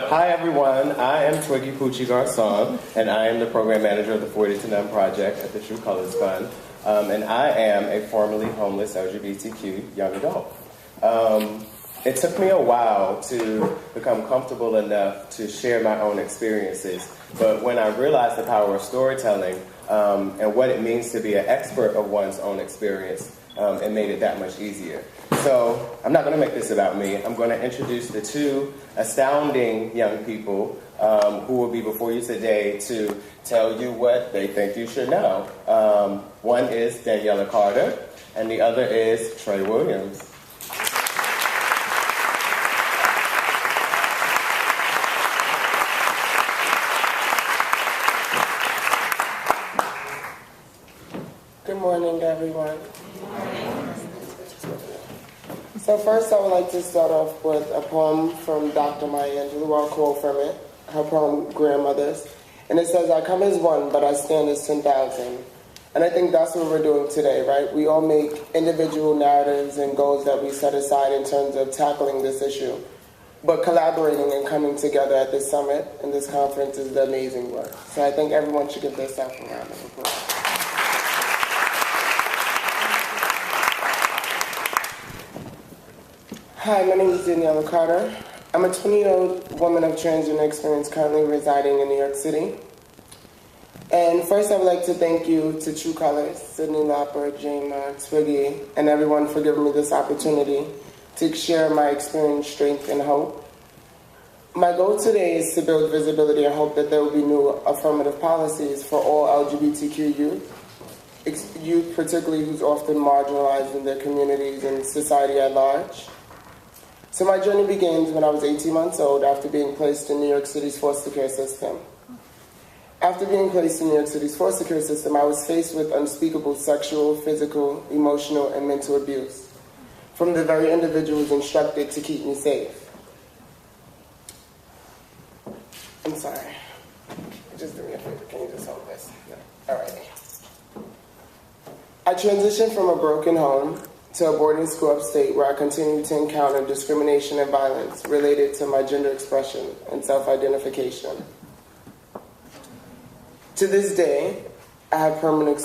Hi everyone, I am Twiggy Poochie Garcon, and I am the program manager of the 40 to None Project at the True Colors Fund, and I am a formerly homeless LGBTQ young adult. It took me a while to become comfortable enough to share my own experiences, but when I realized the power of storytelling and what it means to be an expert of one's own experience, it made it that much easier. So I'm not going to make this about me. I'm going to introduce the two astounding young people who will be before you today to tell you what they think you should know. One is Daniela Carter, and the other is Trey Williams. Good morning, everyone. So first I would like to start off with a poem from Dr. Maya Angelou. I'll quote from it, her poem, Grandmothers. And it says, I come as one, but I stand as 10,000. And I think that's what we're doing today, right? We all make individual narratives and goals that we set aside in terms of tackling this issue. But collaborating and coming together at this summit and this conference is the amazing work. So I think everyone should give themselves a round of applause. Hi, my name is Daniela Carter. I'm a 20-year-old woman of transgender experience currently residing in New York City. And first I would like to thank you to True Colors, Sydney Lauper, Jama, Twiggy, and everyone for giving me this opportunity to share my experience, strength, and hope. My goal today is to build visibility and hope that there will be new affirmative policies for all LGBTQ youth particularly who's often marginalized in their communities and society at large. So my journey begins when I was 18 months old after being placed in New York City's foster care system. After being placed in New York City's foster care system, I was faced with unspeakable sexual, physical, emotional, and mental abuse from the very individuals instructed to keep me safe. I'm sorry. Just do me a favor. Can you just hold this? No. All right. I transitioned from a broken home to a boarding school upstate where I continued to encounter discrimination and violence related to my gender expression and self-identification. To this day, I have permanent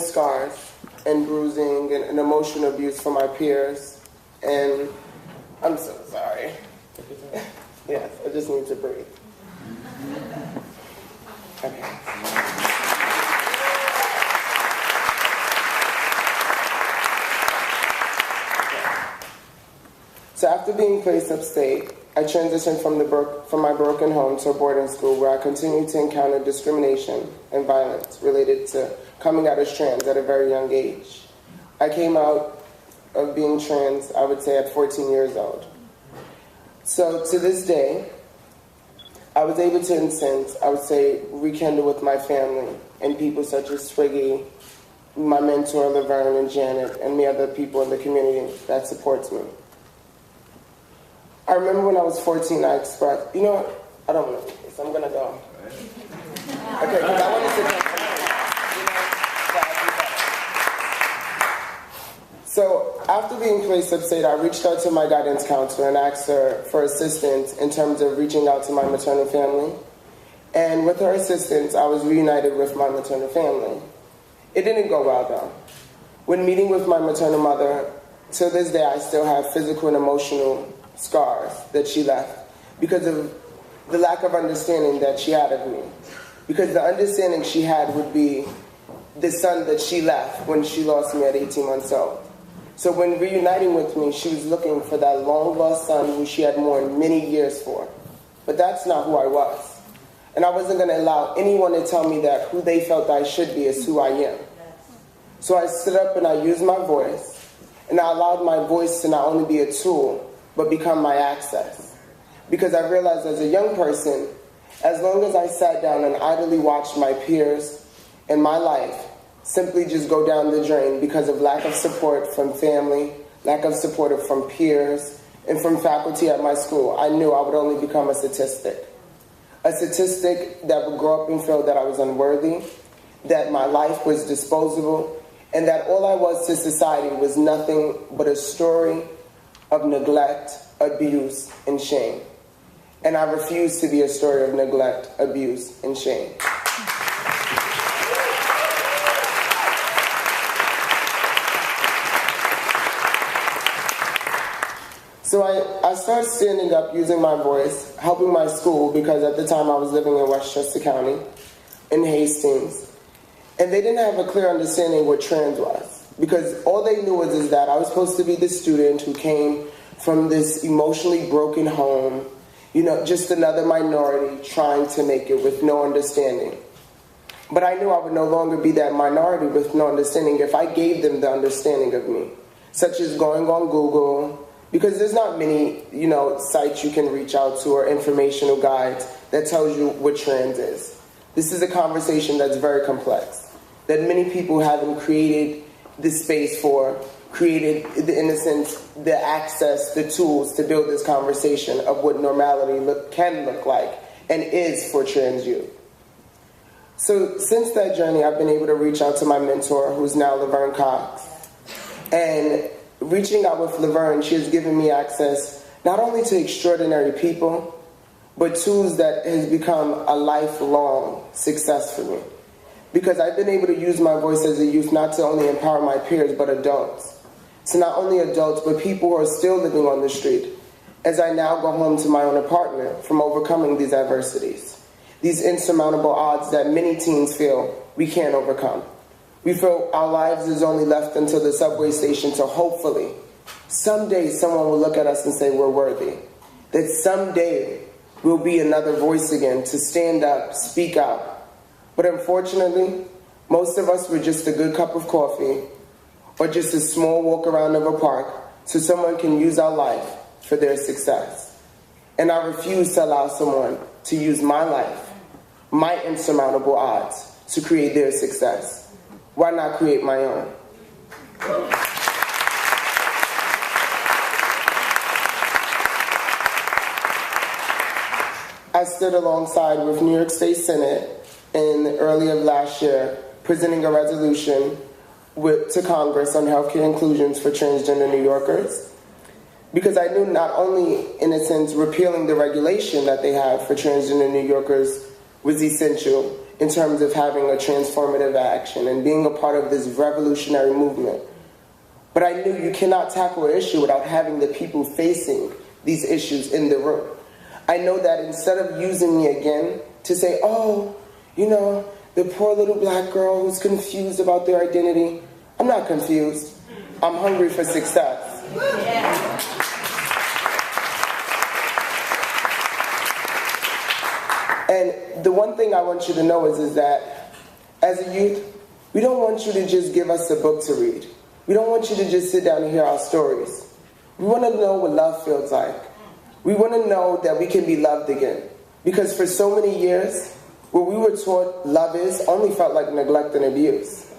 scars and bruising and emotional abuse from my peers, and I'm so sorry. Yes, I just need to breathe. Okay. So after being placed upstate, I transitioned from my broken home to a boarding school where I continued to encounter discrimination and violence related to coming out as trans at a very young age. I came out of being trans, I would say, at 14 years old. So to this day, I was able to, in a sense, I would say, rekindle with my family and people such as Twiggy, my mentor, Laverne and Janet, and the other people in the community that supports me. I remember when I was 14, I expressed, you know what, I don't want to do this, I'm going to go. Okay, because I want to sit down. So after being placed upstate, I reached out to my guidance counselor and asked her for assistance in terms of reaching out to my maternal family. And with her assistance, I was reunited with my maternal family. It didn't go well, though. When meeting with my maternal mother, to this day, I still have physical and emotional scars that she left because of the lack of understanding that she had of me. Because the understanding she had would be the son that she left when she lost me at 18 months old. So when reuniting with me, she was looking for that long-lost son who she had mourned many years for. But that's not who I was. And I wasn't going to allow anyone to tell me that who they felt I should be is who I am. So I stood up and I used my voice, and I allowed my voice to not only be a tool, but become my access. Because I realized as a young person, as long as I sat down and idly watched my peers and my life simply just go down the drain because of lack of support from family, lack of support from peers, and from faculty at my school, I knew I would only become a statistic. A statistic that would grow up and feel that I was unworthy, that my life was disposable, and that all I was to society was nothing but a story of neglect, abuse, and shame. and I refuse to be a story of neglect, abuse, and shame. So I started standing up, using my voice, helping my school, because at the time I was living in Westchester County, in Hastings, and they didn't have a clear understanding what trans was, because all they knew is that I was supposed to be the student who came from this emotionally broken home, just another minority trying to make it with no understanding. But I knew I would no longer be that minority with no understanding if I gave them the understanding of me, such as going on Google, because there's not many, sites you can reach out to or informational guides that tells you what trans is. This is a conversation that's very complex, that many people haven't created the space for, created, in a sense, the access, the tools to build this conversation of what normality can look like and is for trans youth. So since that journey, I've been able to reach out to my mentor, who's now Laverne Cox, and reaching out with Laverne, she has given me access not only to extraordinary people, but tools that has become a lifelong success for me. Because I've been able to use my voice as a youth not to only empower my peers, but adults. So not only adults, but people who are still living on the street, as I now go home to my own apartment from overcoming these adversities, these insurmountable odds that many teens feel we can't overcome. We feel our lives is only left until the subway station to hopefully, someday someone will look at us and say we're worthy. That someday we'll be another voice again to stand up, speak out. But unfortunately, most of us were just a good cup of coffee or just a small walk around of a park so someone can use our life for their success. And I refuse to allow someone to use my life, my insurmountable odds, to create their success. Why not create my own? I stood alongside with New York State Senate in early of last year, presenting a resolution to Congress on healthcare inclusions for transgender New Yorkers, because I knew not only, in a sense, repealing the regulation that they have for transgender New Yorkers was essential in terms of having a transformative action and being a part of this revolutionary movement. But I knew you cannot tackle an issue without having the people facing these issues in the room. I know that instead of using me again to say, the poor little black girl who's confused about their identity, I'm not confused. I'm hungry for success. Yeah. And the one thing I want you to know is that as a youth, we don't want you to just give us a book to read. We don't want you to just sit down and hear our stories. We want to know what love feels like. We want to know that we can be loved again. Because for so many years, what we were taught love is only felt like neglect and abuse.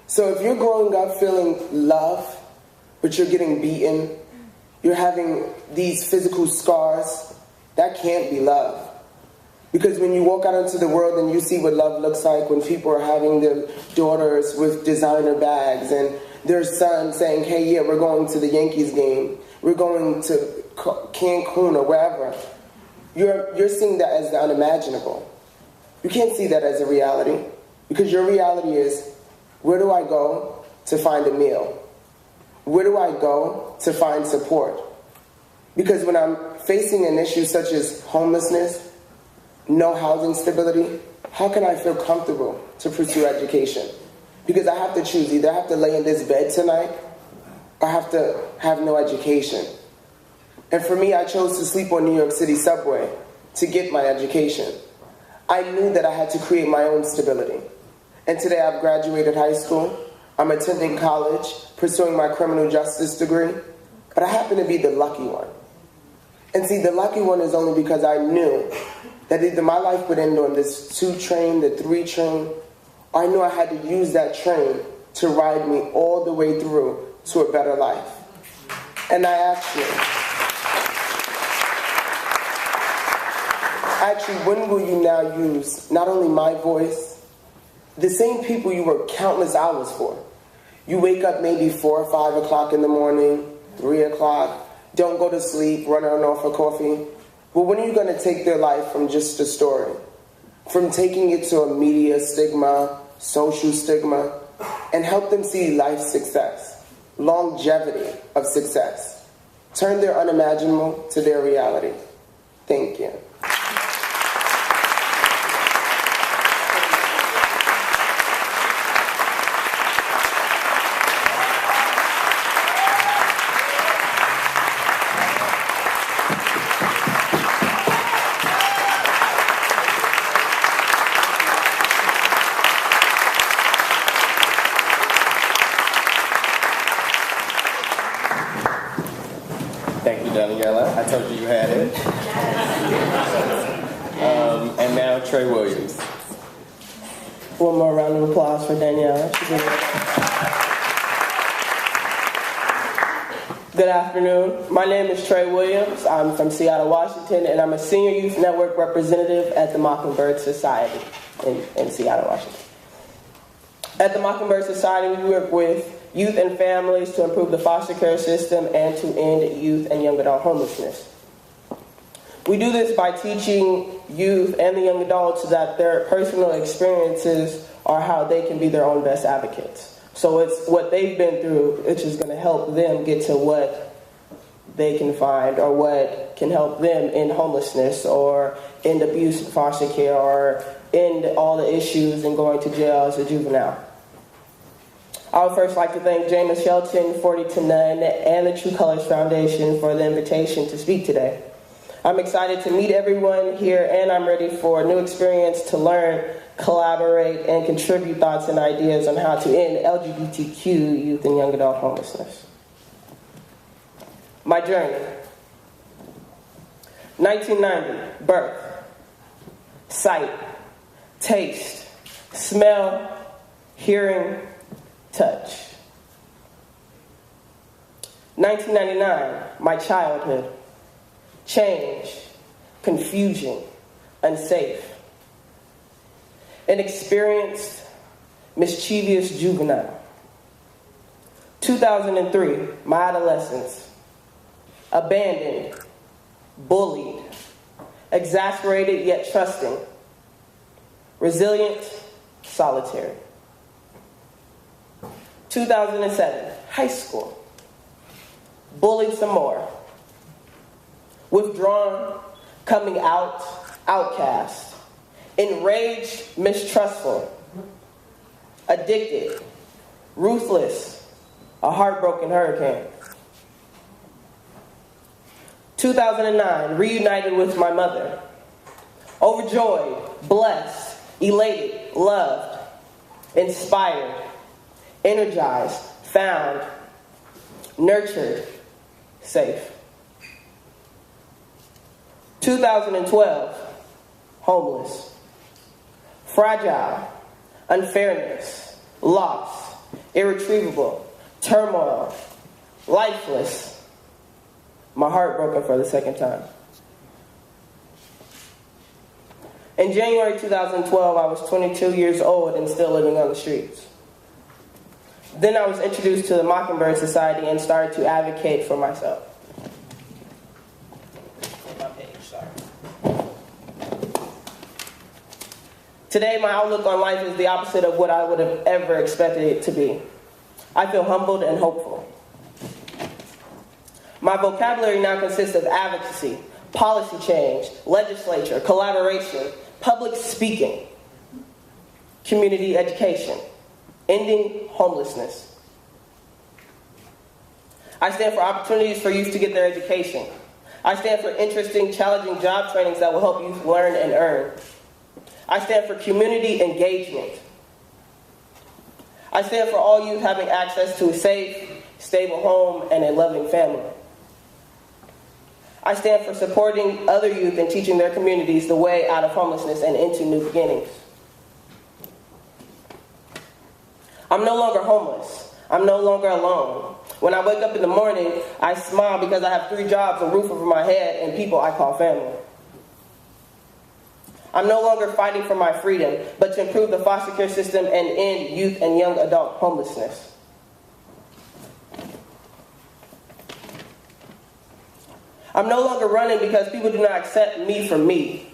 So if you're growing up feeling love, but you're getting beaten, you're having these physical scars, that can't be love. Because when you walk out into the world and you see what love looks like, when people are having their daughters with designer bags and their son saying, hey, yeah, we're going to the Yankees game, we're going to Cancun or wherever, you're seeing that as the unimaginable. You can't see that as a reality, because your reality is, where do I go to find a meal? Where do I go to find support? Because when I'm facing an issue such as homelessness, no housing stability, how can I feel comfortable to pursue education? Because I have to choose, either I have to lay in this bed tonight or I have to have no education. And for me, I chose to sleep on New York City subway to get my education. I knew that I had to create my own stability. And today I've graduated high school, I'm attending college, pursuing my criminal justice degree, but I happen to be the lucky one. And see, the lucky one is only because I knew that either my life would end on this 2 train, the 3 train, or I knew I had to use that train to ride me all the way through to a better life. And I actually, when will you now use not only my voice, the same people you work countless hours for? You wake up maybe 4 or 5 o'clock in the morning, 3 o'clock, don't go to sleep, run on off for coffee, But when are you going to take their life from just a story, from taking it to a media stigma, social stigma, and help them see life success, longevity of success? Turn their unimaginable to their reality. Thank you. Thank you, Daniela. I told you you had it. And now Trey Williams. One more round of applause for Daniela. Good afternoon. My name is Trey Williams. I'm from Seattle, Washington, and I'm a Senior Youth Network representative at the Mockingbird Society in Seattle, Washington. At the Mockingbird Society, we work with youth and families to improve the foster care system and to end youth and young adult homelessness. We do this by teaching youth and the young adults that their personal experiences are how they can be their own best advocates. So it's what they've been through, which is going to help them get to what they can find, or what can help them end homelessness or end abuse in foster care or end all the issues in going to jail as a juvenile. I would first like to thank James Shelton, 40 to None, and the True Colors Foundation for the invitation to speak today. I'm excited to meet everyone here, and I'm ready for a new experience to learn, collaborate, and contribute thoughts and ideas on how to end LGBTQ youth and young adult homelessness. My journey. 1990, birth. Sight, taste, smell, hearing, touch. 1999, my childhood. Change, confusion, unsafe. Inexperienced, mischievous juvenile. 2003, my adolescence. Abandoned, bullied, exasperated yet trusting. Resilient, solitary. 2007, high school. Bullied some more. Withdrawn, coming out, outcast. Enraged, mistrustful. Addicted, ruthless, a heartbroken hurricane. 2009, reunited with my mother. Overjoyed, blessed, elated, loved, inspired, energized, found, nurtured, safe. 2012, homeless, fragile, unfairness, loss, irretrievable, turmoil, lifeless, my heart broken for the second time. In January 2012, I was 22 years old and still living on the streets. Then I was introduced to the Mockingbird Society and started to advocate for myself. Today, my outlook on life is the opposite of what I would have ever expected it to be. I feel humbled and hopeful. My vocabulary now consists of advocacy, policy change, legislature, collaboration, public speaking, community education, ending homelessness. I stand for opportunities for youth to get their education. I stand for interesting, challenging job trainings that will help youth learn and earn. I stand for community engagement. I stand for all youth having access to a safe, stable home and a loving family. I stand for supporting other youth and teaching their communities the way out of homelessness and into new beginnings. I'm no longer homeless. I'm no longer alone. When I wake up in the morning, I smile because I have 3 jobs, a roof over my head, and people I call family. I'm no longer fighting for my freedom, but to improve the foster care system and end youth and young adult I'm no longer running because people do not accept me for me.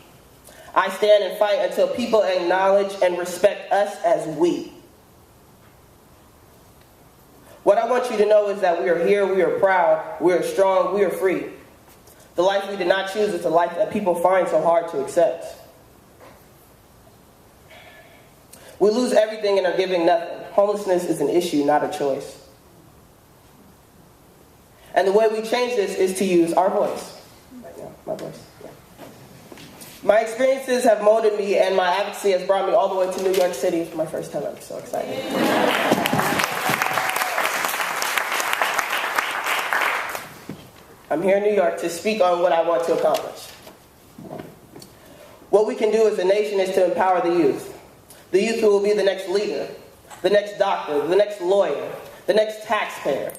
I stand and fight until people acknowledge and respect us as we. What I want you to know is that we are here, we are proud, we are strong, we are free. The life we did not choose is the life that people find so hard to accept. We lose everything and are giving nothing. Homelessness is an issue, not a choice. And the way we change this is to use our voice. Right now, my voice. Yeah. My experiences have molded me, and my advocacy has brought me all the way to New York City for my first time. I'm so excited. I'm here in New York to speak on what I want to accomplish. What we can do as a nation is to empower the youth. The youth who will be the next leader, the next doctor, the next lawyer, the next taxpayer,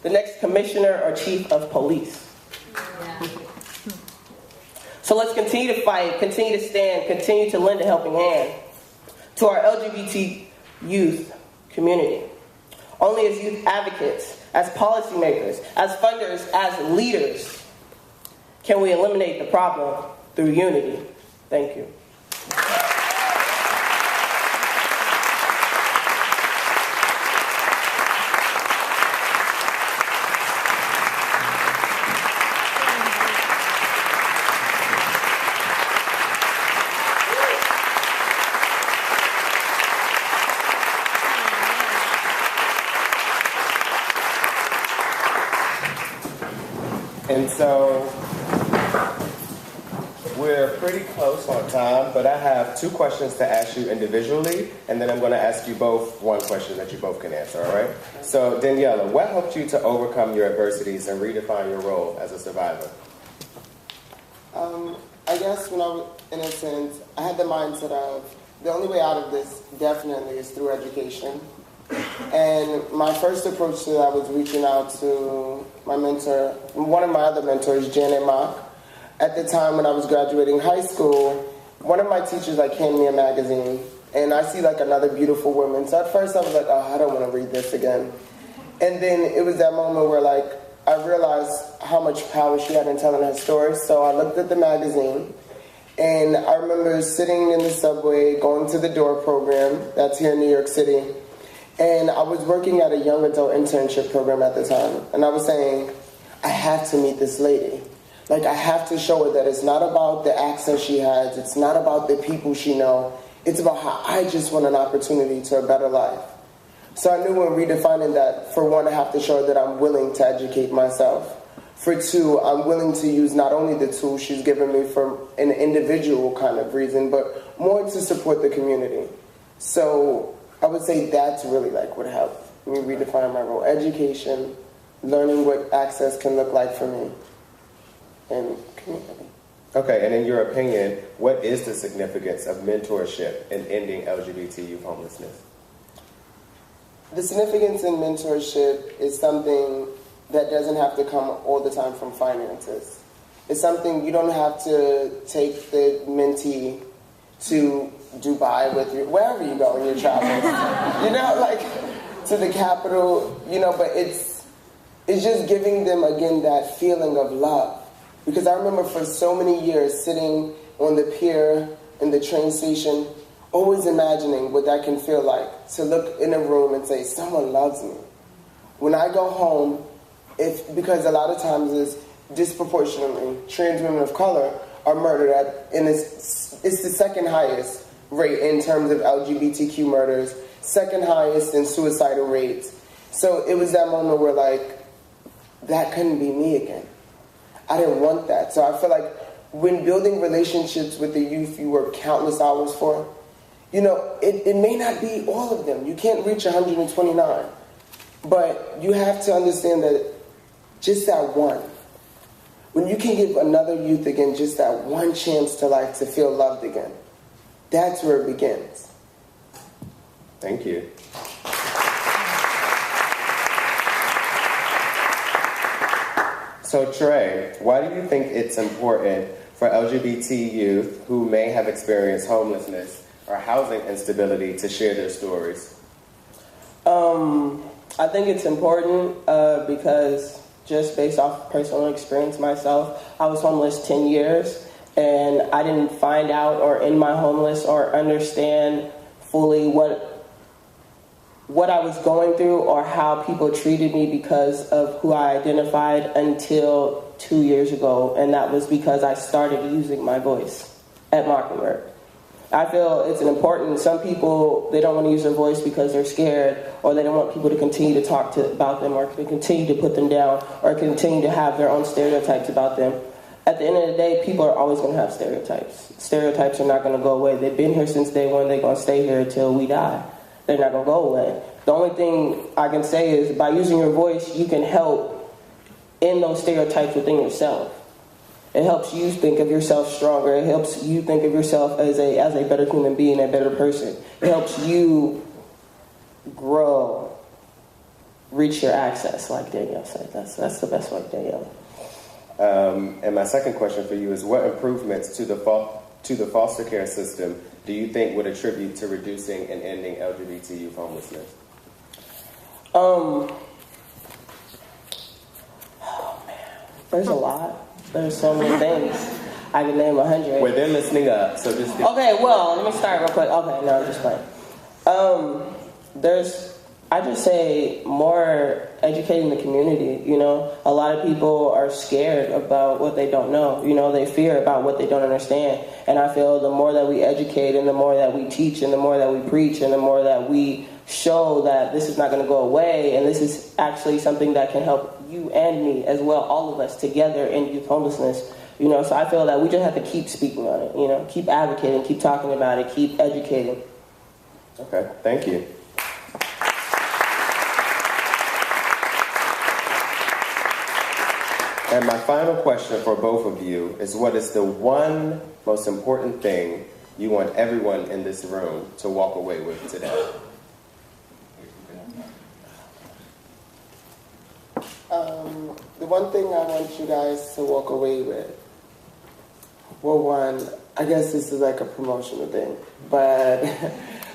the next commissioner or chief of police. Yeah. So let's continue to fight, continue to stand, continue to lend a helping hand to our LGBT youth community. Only as youth advocates, as policymakers, as funders, as leaders, can we eliminate the problem through unity. Thank you. And so we're pretty close on time, but I have two questions to ask you individually, and then I'm going to ask you both one question that you both can answer, all right? So, Daniela, what helped you to overcome your adversities and redefine your role as a survivor? I guess when I was innocent, I had the mindset of the only way out of this definitely is through education. And my first approach to that was reaching out to my mentor, one of my other mentors, Janet Mock. At the time when I was graduating high school, one of my teachers handed me a magazine, and I see another beautiful woman. So at first I was like, oh, I don't want to read this again. And then it was that moment where I realized how much power she had in telling her story. So I looked at the magazine, and I remember sitting in the subway, going to the DOOR program, that's here in New York City. And I was working at a young adult internship program at the time. And I was saying, I have to meet this lady. I have to show her that it's not about the accent she has. It's not about the people she knows. It's about how I just want an opportunity to a better life. So I knew when redefining that, for one, I have to show her that I'm willing to educate myself. For two, I'm willing to use not only the tools she's given me for an individual kind of reason, but more to support the community. So I would say that's really what helped me redefine my role. Education, learning what access can look like for me, and community. Okay, and in your opinion, what is the significance of mentorship in ending LGBT youth homelessness? The significance in mentorship is something that doesn't have to come all the time from finances. It's something you don't have to take the mentee to Dubai with you, wherever you go in your travels, to the capital, but it's just giving them, again, that feeling of love. Because I remember for so many years sitting on the pier in the train station, always imagining what that can feel like, to look in a room and say, someone loves me. When I go home, because a lot of times it's disproportionately trans women of color are murdered and it's the second highest rate in terms of LGBTQ murders, second highest in suicidal rates. So it was that moment where that couldn't be me again. I didn't want that. So I feel when building relationships with the youth you work countless hours for, it may not be all of them. You can't reach 129. But you have to understand that just that one, when you can give another youth again just that one chance to to feel loved again, that's where it begins. Thank you. So Trey, why do you think it's important for LGBT youth who may have experienced homelessness or housing instability to share their stories? I think it's important because just based off personal experience myself. I was homeless 10 years, and I didn't find out or end my homeless or understand fully what I was going through or how people treated me because of who I identified until 2 years ago, and that was because I started using my voice at Mockingbird. I feel it's some people, they don't want to use their voice because they're scared, or they don't want people to continue to talk about them, or to continue to put them down, or continue to have their own stereotypes about them. At the end of the day, people are always going to have stereotypes. Stereotypes are not going to go away. They've been here since day one. They're going to stay here until we die. They're not going to go away. The only thing I can say is by using your voice, you can help end those stereotypes within yourself. It helps you think of yourself stronger. It helps you think of yourself as a better human being, a better person. It helps you grow, reach your access, like Danielle said. That's the best way, Danielle. And my second question for you is, what improvements to the foster care system do you think would attribute to reducing and ending LGBT youth homelessness? Oh man, there's a lot. There's so many things. I can name 100. Well, they're listening up, so just... Okay, well, let me start real quick. Okay, no, I'm just playing. I just say more educating the community, you know. A lot of people are scared about what they don't know. You know, they fear about what they don't understand. And I feel the more that we educate and the more that we teach and the more that we preach and the more that we show that this is not going to go away and this is actually something that can help you and me as well, all of us together in youth homelessness. You know, so I feel that we just have to keep speaking on it, you know, keep advocating, keep talking about it, keep educating. Okay, thank you. And my final question for both of you is, what is the one most important thing you want everyone in this room to walk away with today? The one thing I want you guys to walk away with, well, one, I guess this is like a promotional thing, but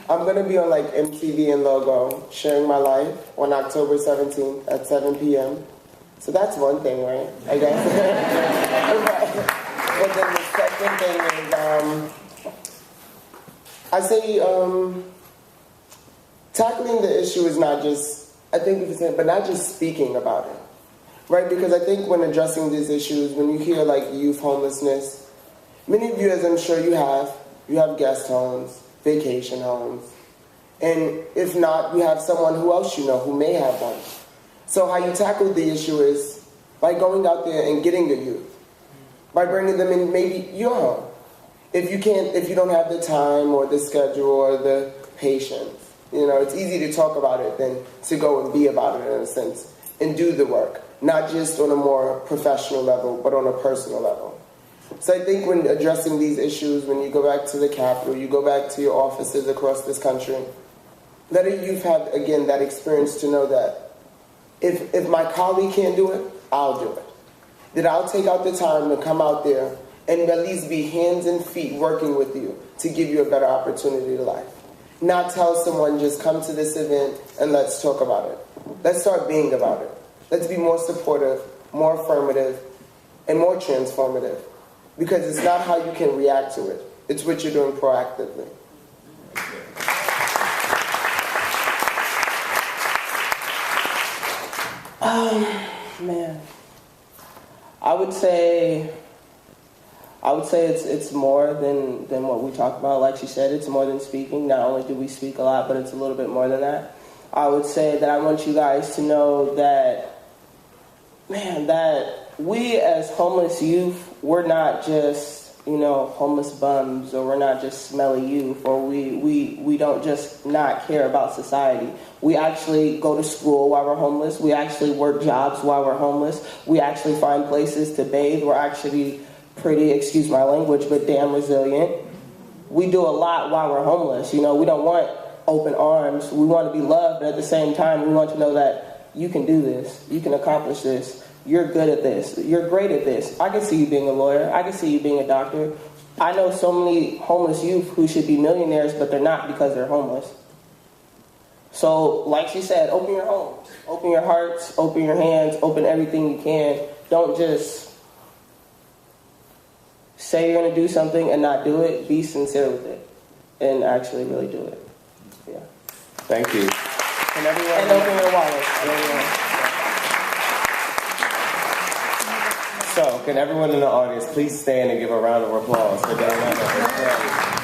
I'm going to be on like MTV and Logo sharing my life on October 17th at 7 p.m. So that's one thing, right? I guess. But then the second thing is, I say tackling the issue is not just, I think it's, but not just speaking about it. Right, because I think when addressing these issues, when you hear like youth homelessness, many of you, as I'm sure you have guest homes, vacation homes, and if not, you have someone who else you know who may have one. So how you tackle the issue is by going out there and getting the youth, by bringing them in maybe your home. If you don't have the time or the schedule or the patience, you know, it's easy to talk about it than to go and be about it in a sense and do the work. Not just on a more professional level, but on a personal level. So I think when addressing these issues, when you go back to the Capitol, you go back to your offices across this country, let a youth have, again, that experience to know that if my colleague can't do it, I'll do it. That I'll take out the time to come out there and at least be hands and feet working with you to give you a better opportunity to life. Not tell someone, just come to this event and let's talk about it. Let's start being about it. Let's be more supportive, more affirmative, and more transformative. Because it's not how you can react to it. It's what you're doing proactively. Man. I would say it's more than what we talk about. Like she said, it's more than speaking. Not only do we speak a lot, but it's a little bit more than that. I would say that I want you guys to know that we as homeless youth, we're not just, you know, homeless bums, or we're not just smelly youth, or we don't just not care about society. We actually go to school while we're homeless. We actually work jobs while we're homeless. We actually find places to bathe. We're actually pretty, excuse my language, but damn resilient. We do a lot while we're homeless. You know, we don't want open arms. We want to be loved, but at the same time, we want to know that you can do this. You can accomplish this. You're good at this. You're great at this. I can see you being a lawyer. I can see you being a doctor. I know so many homeless youth who should be millionaires, but they're not because they're homeless. So, like she said, open your homes, open your hearts, open your hands, open everything you can. Don't just say you're going to do something and not do it. Be sincere with it and actually really do it. Yeah. Thank you. And open your wallet. So, can everyone in the audience please stand and give a round of applause for Diana?